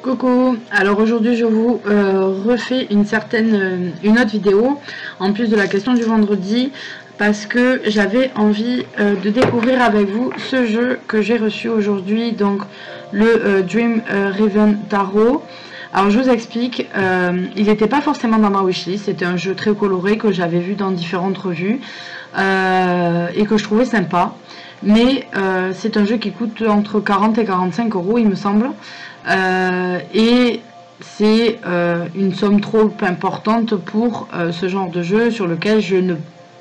Coucou, alors aujourd'hui je vous refais une autre vidéo en plus de la question du vendredi parce que j'avais envie de découvrir avec vous ce jeu que j'ai reçu aujourd'hui, donc le Dream Raven Tarot. Alors je vous explique, il n'était pas forcément dans ma wishlist, c'était un jeu très coloré que j'avais vu dans différentes revues et que je trouvais sympa. Mais c'est un jeu qui coûte entre 40 et 45 euros il me semble. Et c'est une somme trop importante pour ce genre de jeu sur lequel je ne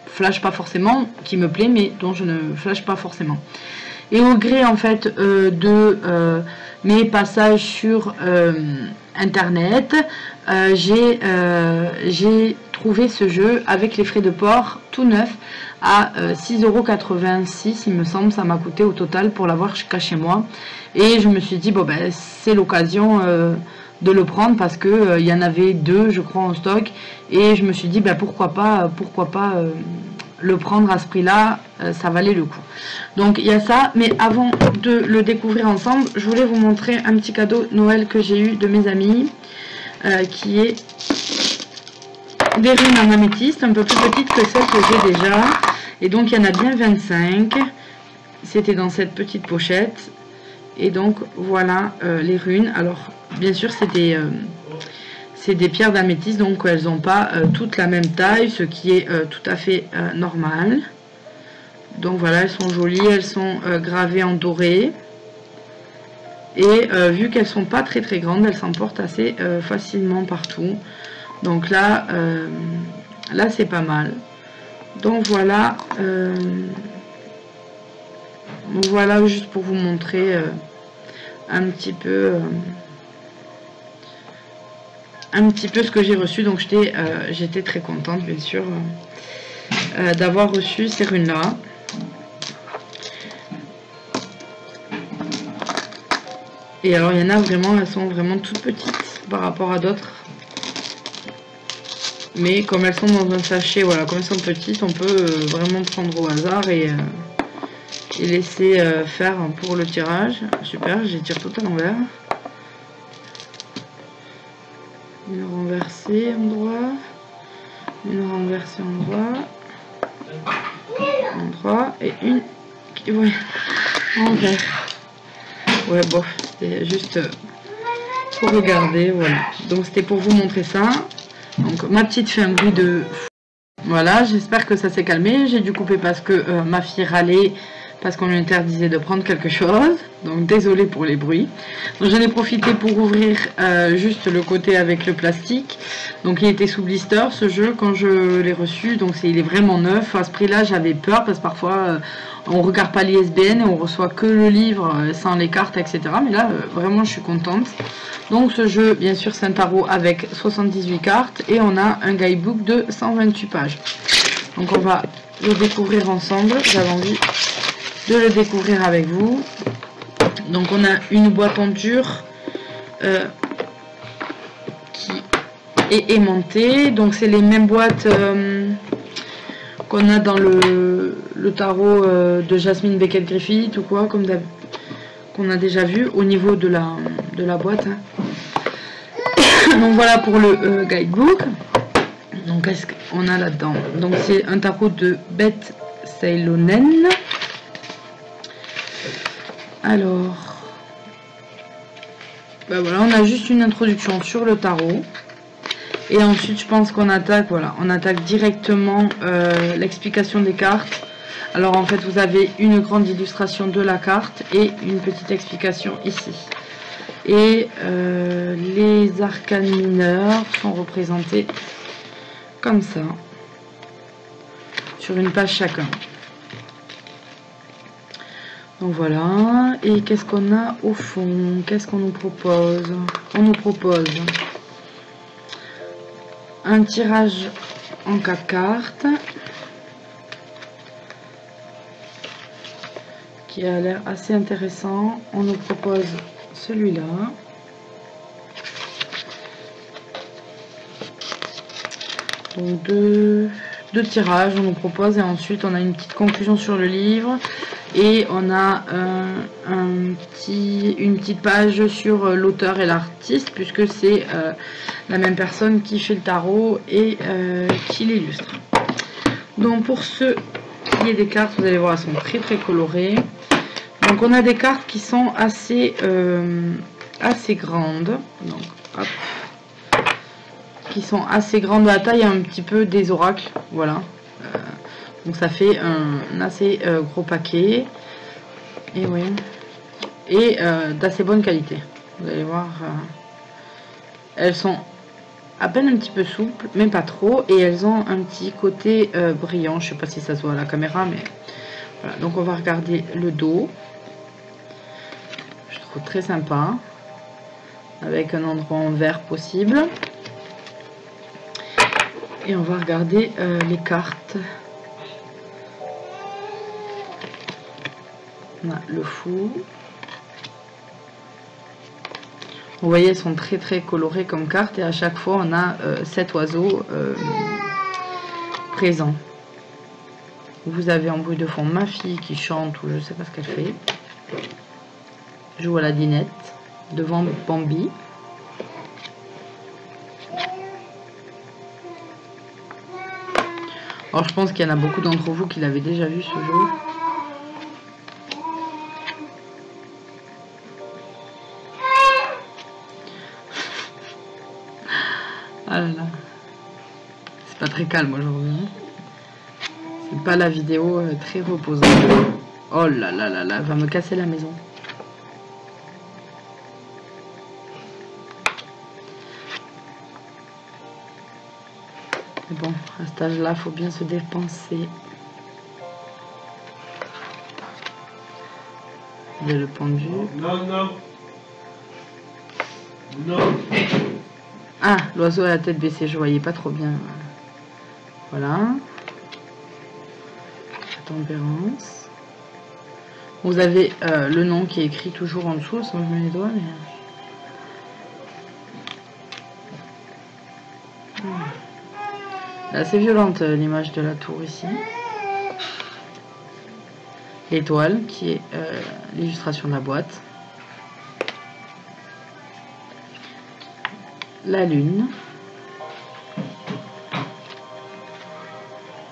flash pas forcément, qui me plaît mais dont je ne flash pas forcément. Et au gré en fait de mes passages sur internet, j'ai trouvé ce jeu avec les frais de port tout neuf à 6,86 € il me semble, ça m'a coûté au total pour l'avoir jusqu'à chez moi. Et je me suis dit bon ben c'est l'occasion de le prendre parce que il y en avait deux je crois en stock, et je me suis dit ben pourquoi pas le prendre à ce prix là, ça valait le coup. Donc il y a ça, mais avant de le découvrir ensemble, je voulais vous montrer un petit cadeau Noël que j'ai eu de mes amis, qui est des runes en améthyste, un peu plus petites que celles que j'ai déjà, et donc il y en a bien 25. C'était dans cette petite pochette, et donc voilà les runes. Alors bien sûr c'est des pierres d'améthyste, donc elles n'ont pas toutes la même taille, ce qui est tout à fait normal. Donc voilà, elles sont jolies, elles sont gravées en doré, et vu qu'elles sont pas très grandes, elles s'emportent assez facilement partout. Donc là là c'est pas mal. Donc voilà, juste pour vous montrer un petit peu ce que j'ai reçu. Donc j'étais très contente bien sûr d'avoir reçu ces runes là. Et alors il y en a vraiment, elles sont vraiment toutes petites par rapport à d'autres, mais comme elles sont dans un sachet, voilà, comme elles sont petites, on peut vraiment prendre au hasard et laisser faire pour le tirage. Super, j'étire tout à l'envers. Une renversée en droit, une renversée en droit, et une qui, ouais, envers. Ouais, bon, c'était juste pour regarder, voilà. Donc c'était pour vous montrer ça. Donc ma petite fait un bruit de... Voilà, j'espère que ça s'est calmé. J'ai dû couper parce que ma fille râlait parce qu'on lui interdisait de prendre quelque chose. Donc désolée pour les bruits. Donc j'en ai profité pour ouvrir juste le côté avec le plastique. Donc il était sous blister ce jeu quand je l'ai reçu. Donc il est vraiment neuf. À ce prix là j'avais peur parce que parfois on regarde pas l'ISBN et on reçoit que le livre sans les cartes, etc. Mais là vraiment je suis contente. Donc ce jeu bien sûr c'est un tarot avec 78 cartes et on a un guidebook de 128 pages. Donc on va le découvrir ensemble. J'avais envie de le découvrir avec vous. Donc on a une boîte en dur qui est aimantée. Donc c'est les mêmes boîtes qu'on a dans le tarot de Jasmine Beckett Griffith ou quoi, comme qu'on a déjà vu au niveau de la boîte. Donc voilà pour le guidebook. Donc qu'est-ce qu'on a là-dedans? Donc c'est un tarot de Beth Seilonen. Alors, ben voilà, on a juste une introduction sur le tarot. Et ensuite, je pense qu'on attaque, voilà, on attaque directement l'explication des cartes. Alors en fait, vous avez une grande illustration de la carte et une petite explication ici. Et les arcanes mineurs sont représentés comme ça, sur une page chacun. Donc voilà, et qu'est-ce qu'on a au fond? Qu'est-ce qu'on nous propose? On nous propose un tirage en 4 cartes qui a l'air assez intéressant. On nous propose celui-là. Donc deux tirages on nous propose, et ensuite on a une petite conclusion sur le livre Et on a une petite page sur l'auteur et l'artiste, puisque c'est la même personne qui fait le tarot et qui l'illustre. Donc pour ce qui est des cartes, vous allez voir, elles sont très très colorées. Donc on a des cartes qui sont assez grandes. Donc, hop, qui sont assez grandes à la taille, un petit peu des oracles. Voilà. Donc ça fait un assez gros paquet. Et oui. Et d'assez bonne qualité. Vous allez voir. Elles sont à peine un petit peu souples, mais pas trop. Et elles ont un petit côté brillant. Je sais pas si ça se voit à la caméra, mais voilà. Donc on va regarder le dos. Je trouve très sympa. Avec un endroit en vert possible. Et on va regarder les cartes. On a le fou. Vous voyez, elles sont très très colorées comme cartes et à chaque fois on a 7 oiseaux présents. Vous avez en bruit de fond ma fille qui chante ou je sais pas ce qu'elle fait. Joue à la dinette devant Bambi. Alors je pense qu'il y en a beaucoup d'entre vous qui l'avaient déjà vu ce jeu. Ah là là, c'est pas très calme aujourd'hui. C'est pas la vidéo très reposante. Oh là là là là, elle va me casser la maison. Mais bon, à cet âge-là, faut bien se dépenser. Il y a le pendu. Non, non. Non. Ah, l'oiseau à la tête baissée, je voyais pas trop bien. Voilà. La tempérance. Vous avez le nom qui est écrit toujours en dessous, sans que je mets les doigts. Mais... C'est assez violente l'image de la tour ici. L'étoile qui est l'illustration de la boîte. La lune.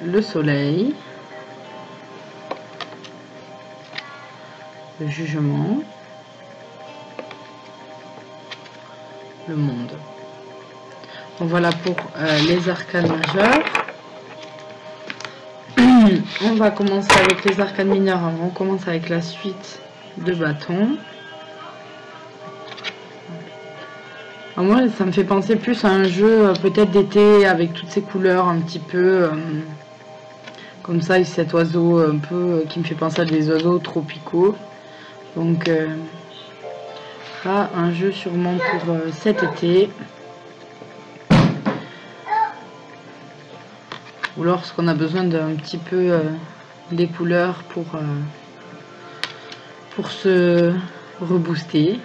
Le soleil. Le jugement. Le monde. Donc voilà pour les arcanes majeurs. On va commencer avec les arcanes mineurs. On commence avec la suite de bâtons. Alors moi, ça me fait penser plus à un jeu peut-être d'été avec toutes ces couleurs un petit peu comme ça, et cet oiseau un peu qui me fait penser à des oiseaux tropicaux. Donc un jeu sûrement pour cet été. Ou lorsqu'on a besoin d'un petit peu des couleurs pour se rebooster.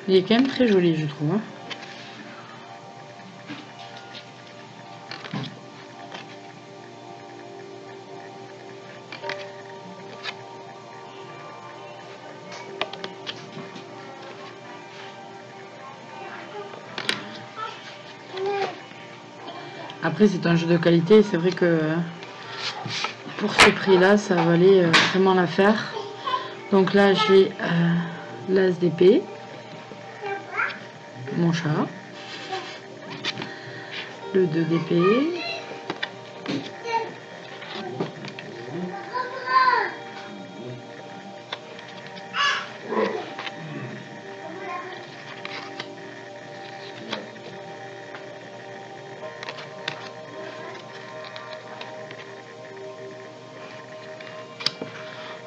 Il est quand même très joli, je trouve. Après, c'est un jeu de qualité. C'est vrai que pour ce prix-là, ça valait vraiment l'affaire. Donc là, j'ai l'as d'épée. Mon chat, le 2 d'épée,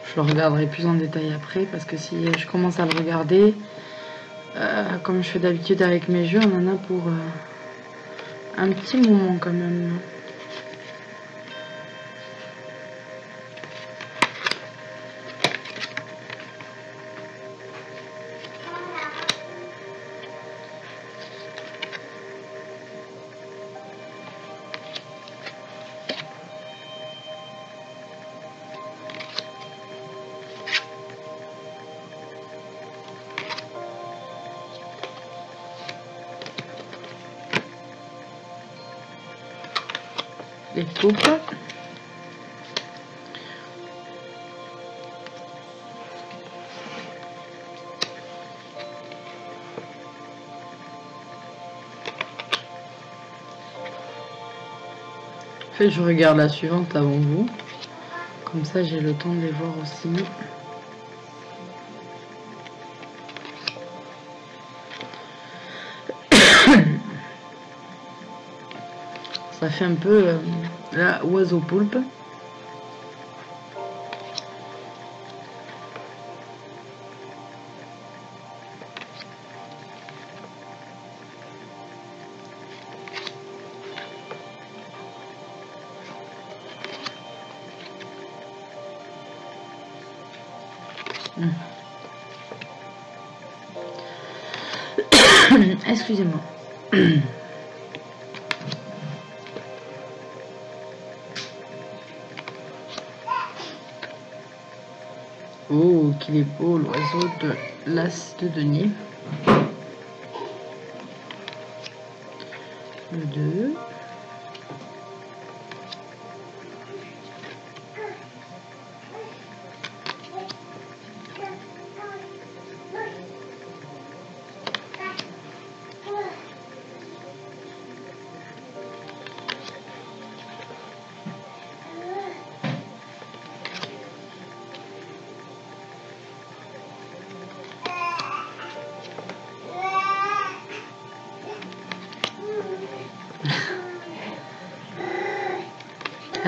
je le regarderai plus en détail après parce que si je commence à le regarder comme je fais d'habitude avec mes jeux, on en a pour un petit moment quand même. les coupes. En fait, je regarde la suivante avant vous. Comme ça, j'ai le temps de les voir aussi. Ça fait un peu la oiseau poulpe. Excusez-moi. Oh, qu'il est beau l'oiseau de l'as de denier. Le 2.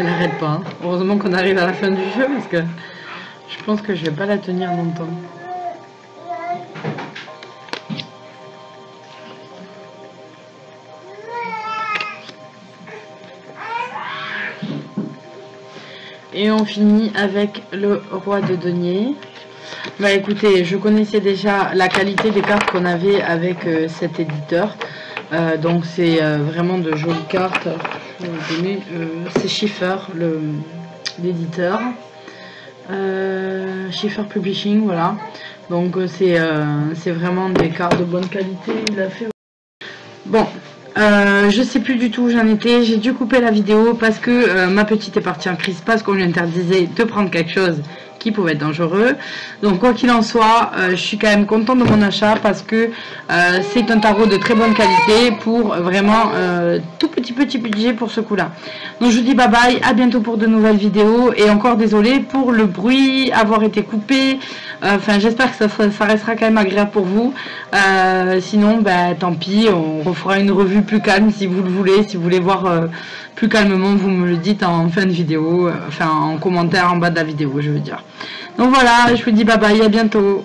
Elle n'arrête pas. Hein. Heureusement qu'on arrive à la fin du jeu parce que je pense que je vais pas la tenir longtemps. Et on finit avec le roi de denier. Bah écoutez, je connaissais déjà la qualité des cartes qu'on avait avec cet éditeur. Donc c'est vraiment de jolies cartes. C'est Schiffer, l'éditeur. Schiffer Publishing, voilà. Donc c'est vraiment des cartes de bonne qualité. Il a fait. Bon. Je sais plus du tout où j'en étais, j'ai dû couper la vidéo parce que ma petite est partie en crise parce qu'on lui interdisait de prendre quelque chose qui pouvait être dangereux. Donc quoi qu'il en soit, je suis quand même contente de mon achat parce que c'est un tarot de très bonne qualité pour vraiment tout petit budget pour ce coup là. Donc je vous dis bye bye, à bientôt pour de nouvelles vidéos et encore désolé pour le bruit, avoir été coupé. Enfin j'espère que ça restera quand même agréable pour vous. Sinon bah, tant pis, on refera une revue plus calme si vous le voulez. Si vous voulez voir plus calmement, vous me le dites en fin de vidéo, enfin en commentaire en bas de la vidéo je veux dire. Donc voilà, je vous dis bye bye, à bientôt.